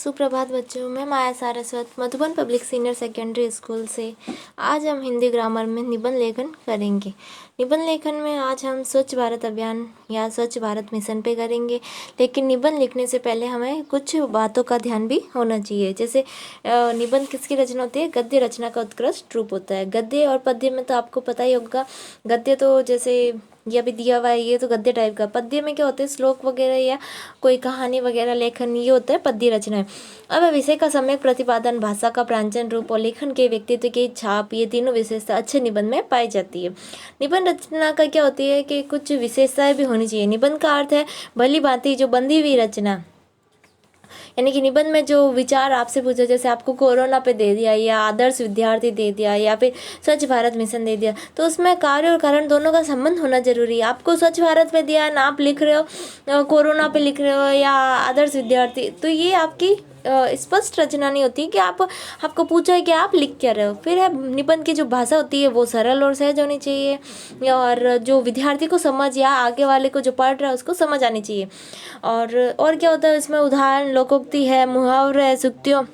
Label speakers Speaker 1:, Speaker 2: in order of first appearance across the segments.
Speaker 1: सुप्रभात बच्चों, मैं Maya Saraswat Madhuban public senior secondary school से। आज हम हिंदी ग्रामर में निबंध लेखन करेंगे। निबंध लेखन में आज हम स्वच्छ भारत अभियान या स्वच्छ भारत मिशन पे करेंगे। लेकिन निबंध लिखने से पहले हमें कुछ बातों का ध्यान भी होना चाहिए। जैसे निबंध किसकी रचना होती है? गद्य रचना का उत्कृष्ट रूप होता है। गद्य और पद्य में तो आपको पता ही होगा। गद्य तो जैसे ये अभी दिया हुआ है, ये तो गद्य टाइप का। पद्य में क्या होते हैं? श्लोक वगैरह या कोई कहानी वगैरह लेखन, ये होता है पद्य रचना है। अब विषय का सम्यक प्रतिपादन, भाषा का प्रांचन रूप और लेखन के व्यक्तित्व की छाप, ये तीनों विशेषता अच्छे निबंध में पाई जाती है। निबंध रचना का क्या होती है कि कुछ विशेषताएं भी होनी चाहिए। निबंध का अर्थ है भली भांति जो बंधी हुई रचना, यानी कि निबंध में जो विचार आपसे पूछा, जैसे आपको कोरोना पे दे दिया या आदर्श विद्यार्थी दे दिया या फिर स्वच्छ भारत मिशन दे दिया, तो उसमें कार्य और कारण दोनों का संबंध होना जरूरी है। आपको स्वच्छ भारत पे दिया ना, आप लिख रहे हो कोरोना पे लिख रहे हो या आदर्श विद्यार्थी, तो ये आपकी स्पष्ट रचना नहीं होती कि आपको पूछा है कि आप लिख क्या रहे हो। फिर है निबंध की जो भाषा होती है वो सरल और सहज होनी चाहिए और जो विद्यार्थी को समझ या आगे वाले को जो पढ़ रहा है उसको समझ आनी चाहिए। और क्या होता है इसमें? उदाहरण, लोकोक्ति है, मुहावरे है, सूक्तियों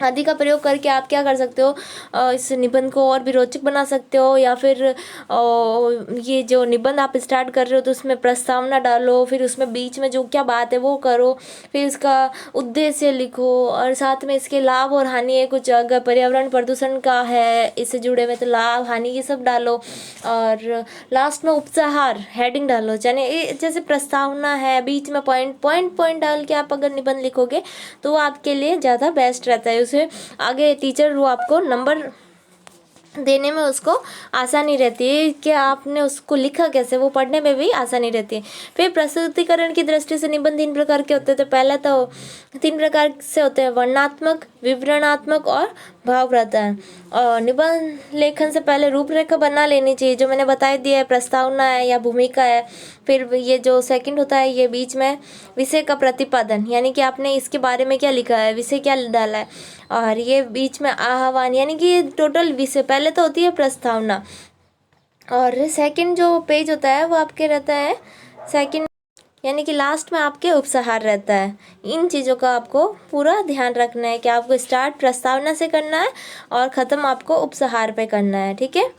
Speaker 1: आदि का प्रयोग करके आप क्या कर सकते हो? इस निबंध को और भी रोचक बना सकते हो। या फिर ये जो निबंध आप स्टार्ट कर रहे हो तो उसमें प्रस्तावना डालो, फिर उसमें बीच में जो क्या बात है वो करो, फिर इसका उद्देश्य लिखो और साथ में इसके लाभ और हानि है कुछ। अगर पर्यावरण प्रदूषण का है इससे जुड़े हुए तो लाभ हानि ये सब डालो। और लास्ट में उपसंहार हेडिंग डालो। जैसे प्रस्तावना है, बीच में पॉइंट डाल के आप अगर निबंध लिखोगे तो वो आपके लिए ज़्यादा बेस्ट रहता है। उसे आगे टीचर वो आपको नंबर देने में उसको आसानी रहती है कि आपने उसको लिखा कैसे, वो पढ़ने में भी आसानी रहती है। फिर प्रस्तुतिकरण की दृष्टि से निबंध 3 प्रकार के होते थे। पहला तो 3 प्रकार से होते हैं: वर्णनात्मक, विवरणात्मक और भावप्रधान। और निबंध लेखन से पहले रूपरेखा बना लेनी चाहिए, जो मैंने बता दिया है, प्रस्तावना है या भूमिका है। फिर ये जो सेकंड होता है, ये बीच में विषय का प्रतिपादन, यानी कि आपने इसके बारे में क्या लिखा है, विषय क्या डाला है। और ये बीच में आह्वान, यानी कि ये टोटल विषय। पहले तो होती है प्रस्तावना और सेकंड जो पेज होता है वो आपके रहता है सेकंड, यानी कि लास्ट में आपके उपसंहार रहता है। इन चीज़ों का आपको पूरा ध्यान रखना है कि आपको स्टार्ट प्रस्तावना से करना है और ख़त्म आपको उपसंहार पे करना है। ठीक है।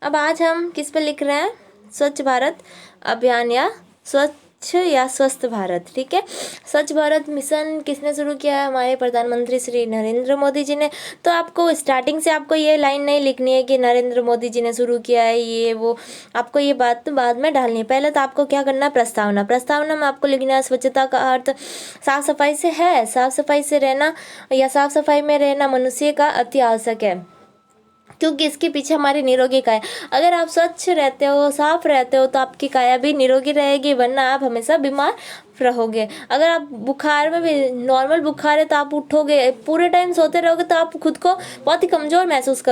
Speaker 1: अब आज हम किस पे लिख रहे हैं? स्वच्छ भारत अभियान या स्वच्छ या स्वस्थ भारत। ठीक है। स्वच्छ भारत मिशन किसने शुरू किया है? हमारे प्रधानमंत्री श्री नरेंद्र मोदी जी ने। तो आपको स्टार्टिंग से आपको ये लाइन नहीं लिखनी है कि नरेंद्र मोदी जी ने शुरू किया है ये वो, आपको ये बात बाद में डालनी है। पहले तो आपको क्या करना है? प्रस्तावना में आपको लिखना है स्वच्छता का अर्थ साफ सफाई से है। साफ सफाई से रहना या साफ सफाई में रहना मनुष्य का अति आवश्यक है, क्योंकि इसके पीछे हमारी निरोगी काया। अगर आप स्वच्छ रहते हो, साफ रहते हो, तो आपकी काया भी निरोगी रहेगी, वरना आप हमेशा बीमार रहोगे। अगर आप बुखार में भी, नॉर्मल बुखार है तो आप उठोगे, पूरे टाइम सोते रहोगे तो आप खुद को बहुत ही कमज़ोर महसूस करोगे।